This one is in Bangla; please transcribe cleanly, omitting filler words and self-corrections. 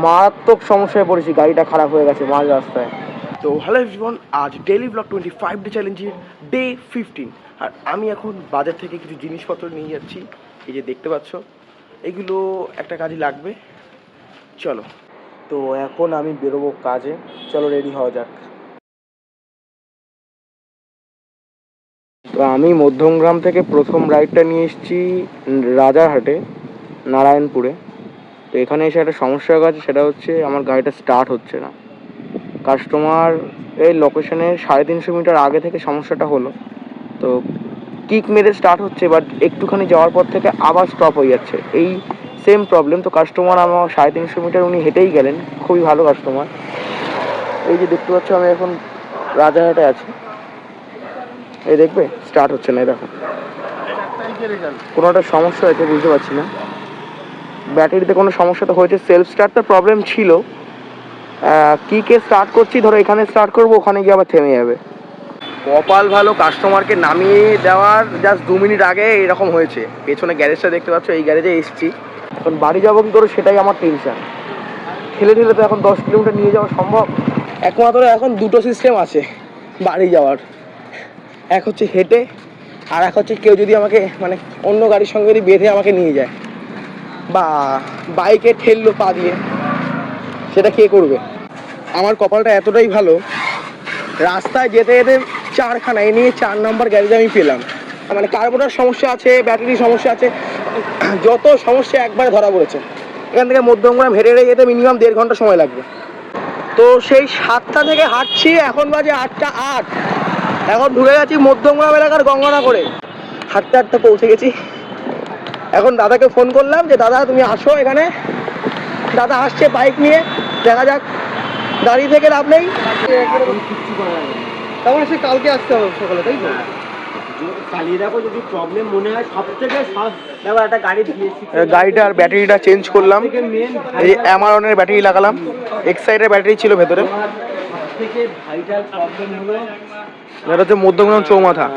মারাত্মক সমস্যায় পড়েছি, গাড়িটা খারাপ হয়ে গেছে মাঝ রাস্তায়। তো হ্যালো এভরিওয়ান, আজ ডেইলি ব্লগ 25 ডে চ্যালেঞ্জের ডে 15। আর আমি এখন বাজার থেকে কিছু জিনিসপত্র নিয়ে যাচ্ছি, এই যে দেখতে পাচ্ছ, এগুলো একটা কাজে লাগবে। চলো, তো এখন আমি বেরোবো কাজে, চলো রেডি হওয়া যাক। তো আমি মধ্যমগ্রাম থেকে প্রথম রাইডটা নিয়ে এসেছি রাজারহাটে, নারায়ণপুরে। তো এখানে এসে একটা সমস্যা হয়ে গেছে, সেটা হচ্ছে আমার গাড়িটা স্টার্ট হচ্ছে না। কাস্টমার এই লোকেশনের 350 মিটার আগে থেকে সমস্যাটা হলো। তো কিক মেরে স্টার্ট হচ্ছে, বাট একটুখানি যাওয়ার পর থেকে আবার স্টপ হয়ে যাচ্ছে, এই সেম প্রবলেম। তো কাস্টমার আমার 350 মিটার উনি হেঁটেই গেলেন, খুবই ভালো কাস্টমার। এই যে দেখতে পাচ্ছ আমি এখন রাজারহাটে আছি, এই দেখবে স্টার্ট হচ্ছে না, দেখো কোনো একটা সমস্যা হয়েছে, বুঝতে পারছি না। ব্যাটারিতে কোনো সমস্যা তো হয়েছে, সেলফ স্টার্টটার প্রবলেম ছিল। কিকে স্টার্ট করছি, ধরো এখানে স্টার্ট করবো, ওখানে গিয়ে আবার থেমে যাবে। কপাল ভালো, কাস্টমারকে নামিয়ে দেওয়ার জাস্ট 2 মিনিট আগে এরকম হয়েছে। পেছনে গ্যারেজটা দেখতে পাচ্ছ, এই গ্যারেজে এসেছি। এখন বাড়ি যাবো কি করে সেটাই আমার টেনশন। ঠেলে ঠেলে তো এখন 10 কিলোমিটার নিয়ে যাওয়া সম্ভব। একমাত্র এখন দুটো সিস্টেম আছে বাড়ি যাওয়ার, এক হচ্ছে হেঁটে, আর এক হচ্ছে কেউ যদি আমাকে মানে অন্য গাড়ির সঙ্গে যদি বেঁধে আমাকে নিয়ে যায়, বা বাইকে ঠেললো পা দিয়ে, সেটা কে করবে? আমার কপালটা এতটাই ভালো, রাস্তায় যেতে যেতে 4খানা, এ নিয়ে 4 নম্বর গ্যারেজ আমি পেলাম। মানে কার্বোরেটর সমস্যা আছে, ব্যাটারি সমস্যা আছে, যত সমস্যা একবারে ধরা পড়েছে। এখান থেকে মধ্যমগ্রাম হেঁটে হেঁটে যেতে মিনিমাম 1.5 ঘন্টা সময় লাগবে। তো সেই 7টা থেকে হাঁটছি, এখন বাজে 8টা 8। এখন ঢুকে গেছি মধ্যমগ্রাম এলাকার গঙ্গানগরে, হাঁটতে হাঁটতে পৌঁছে গেছি। এখন দাদাকে ফোন করলাম যে দাদা তুমি আসো এখানে। দাদা আসছে বাইক নিয়ে, দেখা যাক, দাঁড়িয়ে থেকে লাভ নেই। তারপরে সে কালকে আসতে হবে সকালে, তাই তো? চালিয়ে দেখো, যদি প্রবলেম মনে হয় সবথেকে দেখো একটা গাড়ি দিয়েছি, গাড়িটার ব্যাটারিটা চেঞ্জ করলাম, এই অ্যামারনের ব্যাটারি লাগালাম, এক্সাইটের ব্যাটারি ছিল ভেতরে। সবথেকে ভাইটাল প্রবলেম হলো এটা হচ্ছে মধ্যমগ্রাম চৌমাথা।